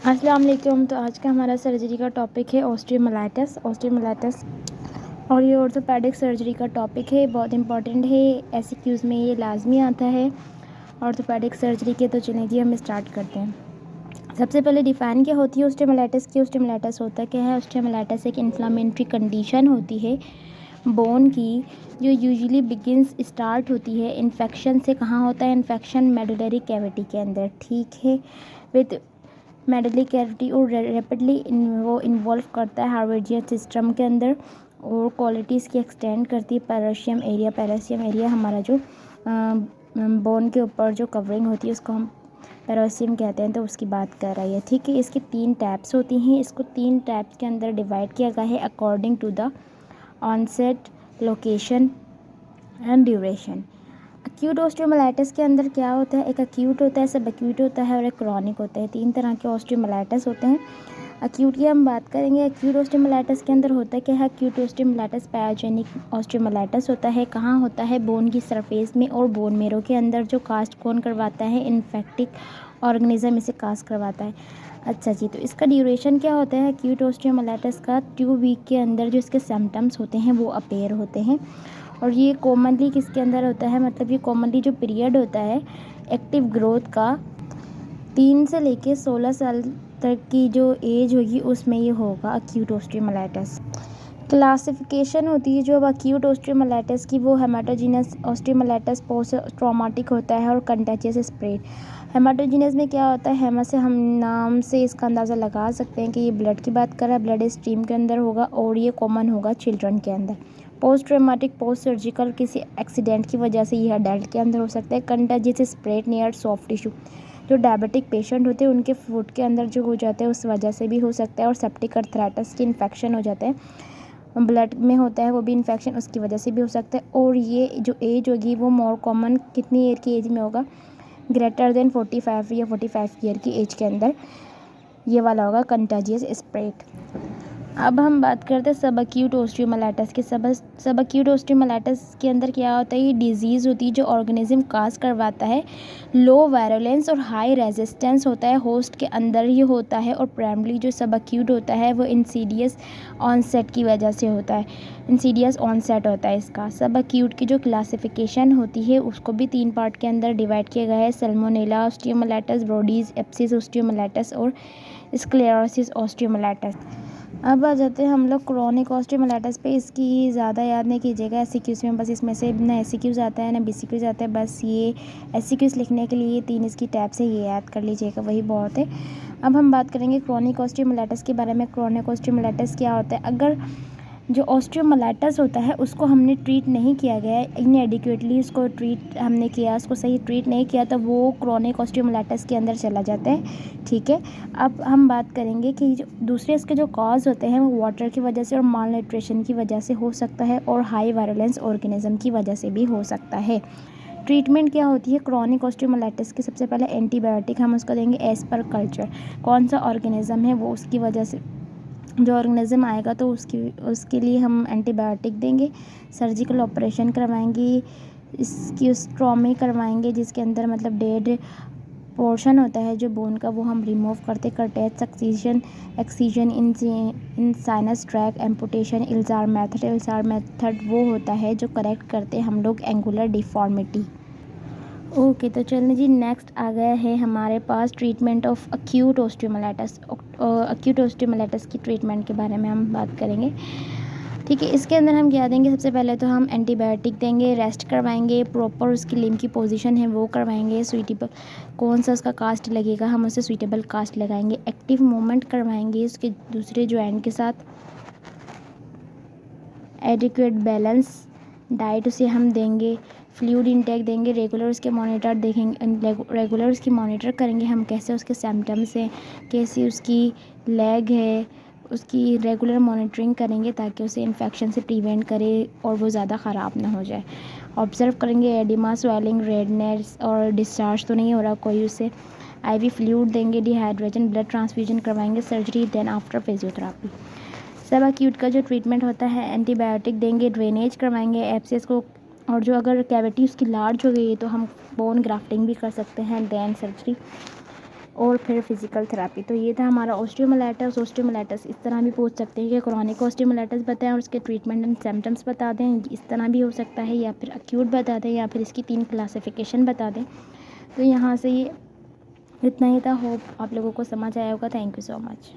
अस्सलाम वालेकुम। तो आज का हमारा सर्जरी का टॉपिक है ऑस्टियोमाइलाइटिस। और ये ऑर्थोपेडिक सर्जरी का टॉपिक है, बहुत इंपॉर्टेंट है। एमसीक्यूज़ में ये लाजमी आता है ऑर्थोपेडिक सर्जरी के। तो चलिए जी हम स्टार्ट करते हैं। सबसे पहले डिफ़ाइन क्या होती है ऑस्टियोमाइलाइटिस की। ऑस्टियोमाइलाइटिस होता क्या है? ऑस्टियोमाइलाइटिस एक इन्फ्लामेटरी कंडीशन होती है बोन की, जो यूजुअली बिगिंस स्टार्ट होती है इन्फेक्शन से। कहाँ होता है इन्फेक्शन? मेडुलरी कैविटी के अंदर, ठीक है। विद मेडुलरी कैविटी और रैपिडली वो इन्वॉल्व करता है हार्वेजियन सिस्टम के अंदर और क्वालिटीज़ की एक्सटेंड करती है। पैरासियम एरिया हमारा जो बोन के ऊपर जो कवरिंग होती है उसको हम पैरासियम कहते हैं, तो उसकी बात कर रही है, ठीक है। इसकी 3 टैप्स होती हैं। इसको 3 टैप्स के अंदर डिवाइड किया गया है according to the onset, location and duration. Acute osteomyelitis के अंदर क्या होता है? एक एक्यूट होता है, सब एक्यूट होता है और एक क्रॉनिक होता है। 3 तरह के ऑस्टियोमाइलाइटिस होते हैं। एक्यूट की हम बात करेंगे। एक्यूट ऑस्टियोमाइलाइटिस के अंदर होता है क्या है? एक्यूट ऑस्टियोमाइलाइटिस पैथोजेनिक ऑस्टियोमाइलाइटिस होता है। कहाँ होता है? बोन की सरफेस में और बोन मेरो के अंदर। जो कास्ट कौन करवाता है? इन्फेक्टिक ऑर्गेनिज्म इसे कास्ट करवाता है। अच्छा जी, तो इसका ड्यूरेशन क्या होता है एक्यूट ऑस्टियोमाइलाइटिस का? 2 वीक के अंदर जो इसके सिम्टम्स होते हैं वो अपेयर होते हैं। और ये कॉमनली किसके अंदर होता है? मतलब ये कॉमनली जो पीरियड होता है एक्टिव ग्रोथ का 3 से लेके 16 साल तक की जो एज होगी उसमें ये होगा एक्यूट ऑस्टियोमाइलाइटिस। क्लासिफिकेशन होती है जो अब एक्यूट ऑस्टियोमाइलाइटिस की, वो हेमाटोजीनस ऑस्टियोमाइलाइटिस, पोस्ट ट्रॉमेटिक होता है और कंटेजियस स्प्रेड। हेमाटोजीनस में क्या होता है? हेमा से हम नाम से इसका अंदाज़ा लगा सकते हैं कि ये ब्लड की बात कर रहा है, ब्लड स्ट्रीम के अंदर होगा और ये कॉमन होगा चिल्ड्रन के अंदर। पोस्ट ट्रॉमेटिक, पोस्ट सर्जिकल, किसी एक्सीडेंट की वजह से ये अडल्ट के अंदर हो सकता है। Contagious spread near soft tissue, जो डायबिटिक पेशेंट होते हैं उनके फूड के अंदर जो हो जाता है उस वजह से भी हो सकता है। और सेप्टिक अर्थराइटिस की इन्फेक्शन हो जाता है, ब्लड में होता है वो भी इन्फेक्शन, उसकी वजह से भी हो सकता है। और ये जो एज होगी वो मोर कॉमन कितनी ईयर की एज में होगा? ग्रेटर देन 45 या 45 ईयर की एज के अंदर ये वाला होगा कंटेजियस स्प्रेड। अब हम बात करते हैं सब एक्यूट ऑस्टियोमाइलाइटिस के। सब एक्यूट ऑस्टियोमाइलाइटिस के अंदर क्या होता है? ये डिजीज़ होती है जो ऑर्गेनिज्म काज करवाता है। लो वायरुलेंस और हाई रेजिस्टेंस होता है, होस्ट के अंदर ही होता है। और प्राइमरी जो सब एक्यूट होता है वो इंसीडियस ऑनसेट की वजह से होता है। इंसीडियस ऑनसेट होता है इसका। सब एक्यूट की जो क्लासिफिकेशन होती है उसको भी 3 पार्ट के अंदर डिवाइड किया गया है। सैल्मोनेला ऑस्टियोमाइलाइटिस, ब्रोडीज एप्सिस ऑस्टियोमाइलाइटिस और स्क्लेरोसिस ऑस्टियोमाइलाइटिस। अब आ जाते हैं हम लोग क्रोनिक ऑस्टियोमाइलाइटिस पे। इसकी ज़्यादा याद नहीं कीजिएगा एससीक्यूज़ में, बस इसमें से ना एससीक्यूज़ आता है ना बीसीक्यूज़ आता है। बस ये एससीक्यूज़ लिखने के लिए 3 इसकी टैप्स है, ये याद कर लीजिएगा, वही बहुत है। अब हम बात करेंगे क्रोनिक ऑस्टियोमाइलाइटिस के बारे में। क्रोनिक ऑस्टियोमाइलाइटिस क्या होता है? अगर जो ऑस्टियोमाइलाइटिस होता है उसको हमने ट्रीट नहीं किया गया है, इनएडिक्वेटली उसको ट्रीट हमने किया, उसको सही ट्रीट नहीं किया, तो वो क्रोनिक ऑस्टियोमाइलाइटिस के अंदर चला जाता है, ठीक है। अब हम बात करेंगे कि जो दूसरे इसके जो कॉज होते हैं वो वाटर की वजह से और माल न्यूट्रिशन की वजह से हो सकता है और हाई वायरुलेंस ऑर्गेनिज्म की वजह से भी हो सकता है। ट्रीटमेंट क्या होती है क्रोनिक ऑस्टियोमाइलाइटिस की? सबसे पहले एंटीबायोटिक हम उसको देंगे एज पर कल्चर। कौन सा ऑर्गेनिज्म है वो उसकी वजह से जो ऑर्गेनिज्म आएगा तो उसके लिए हम एंटीबायोटिक देंगे। सर्जिकल ऑपरेशन करवाएंगे, इसकी स्ट्रॉमी करवाएंगे जिसके अंदर मतलब डेड पोर्शन होता है जो बोन का वो हम रिमूव करते। कर्टेज एक्सीजन इन साइनस ट्रैक, एम्पुटेशन। इल्ज़ार मेथड वो होता है जो करेक्ट करते हम लोग एंगुलर डिफॉर्मिटी। ओके, तो चलिए जी नेक्स्ट आ गया है हमारे पास treatment of acute osteomyelitis. Acute osteomyelitis की ट्रीटमेंट के बारे में हम बात करेंगे, ठीक है। इसके अंदर हम क्या देंगे? सबसे पहले तो हम एंटीबायोटिक देंगे, रेस्ट करवाएंगे, प्रॉपर उसकी लिम्ब की पोजीशन है वो करवाएंगे, सुइटेबल कौन सा उसका कास्ट लगेगा हम उसे सुइटेबल कास्ट लगाएंगे, एक्टिव मूवमेंट करवाएंगे उसके दूसरे जॉइंट के साथ, एडिक्वेट बैलेंस डाइट उसे हम देंगे, फ्लूइड इंटेक देंगे, रेगुलर उसके मॉनिटर देखेंगे, रेगुलर उसकी मॉनिटर करेंगे हम कैसे उसके सिम्टम्स हैं, कैसी उसकी लेग है, उसकी रेगुलर मॉनिटरिंग करेंगे ताकि उसे इन्फेक्शन से प्रिवेंट करे और वो ज़्यादा ख़राब ना हो जाए। ऑब्ज़र्व करेंगे एडिमा, स्वेलिंग, रेडनेस और डिस्चार्ज तो नहीं हो रहा कोई उसे। आईवी फ्लूइड देंगे, डिहाइड्रेशन, ब्लड ट्रांसफ्यूजन करवाएंगे, सर्जरी देन आफ्टर फिजियोथेरापी। सब एक्यूट का जो ट्रीटमेंट होता है एंटीबायोटिक देंगे, ड्रेनेज करवाएंगे एब्सेस को, और जो अगर कैविटी उसकी लार्ज हो गई है तो हम बोन ग्राफ्टिंग भी कर सकते हैं, देन सर्जरी। और फिर फिज़िकल थेरेपी। तो ये था हमारा ऑस्टियोमाइलाइटिस। ऑस्टियोमाइलाइटिस इस तरह भी पूछ सकते हैं कि क्रॉनिक ऑस्टियोमाइलाइटिस बताएं और उसके ट्रीटमेंट एंड सिम्टम्स बता दें, इस तरह भी हो सकता है, या फिर एक्यूट बता दें, या फिर इसकी 3 क्लासिफिकेशन बता दें। तो यहाँ से ये इतना ही था। होप आप लोगों को समझ आया होगा। Thank you so much.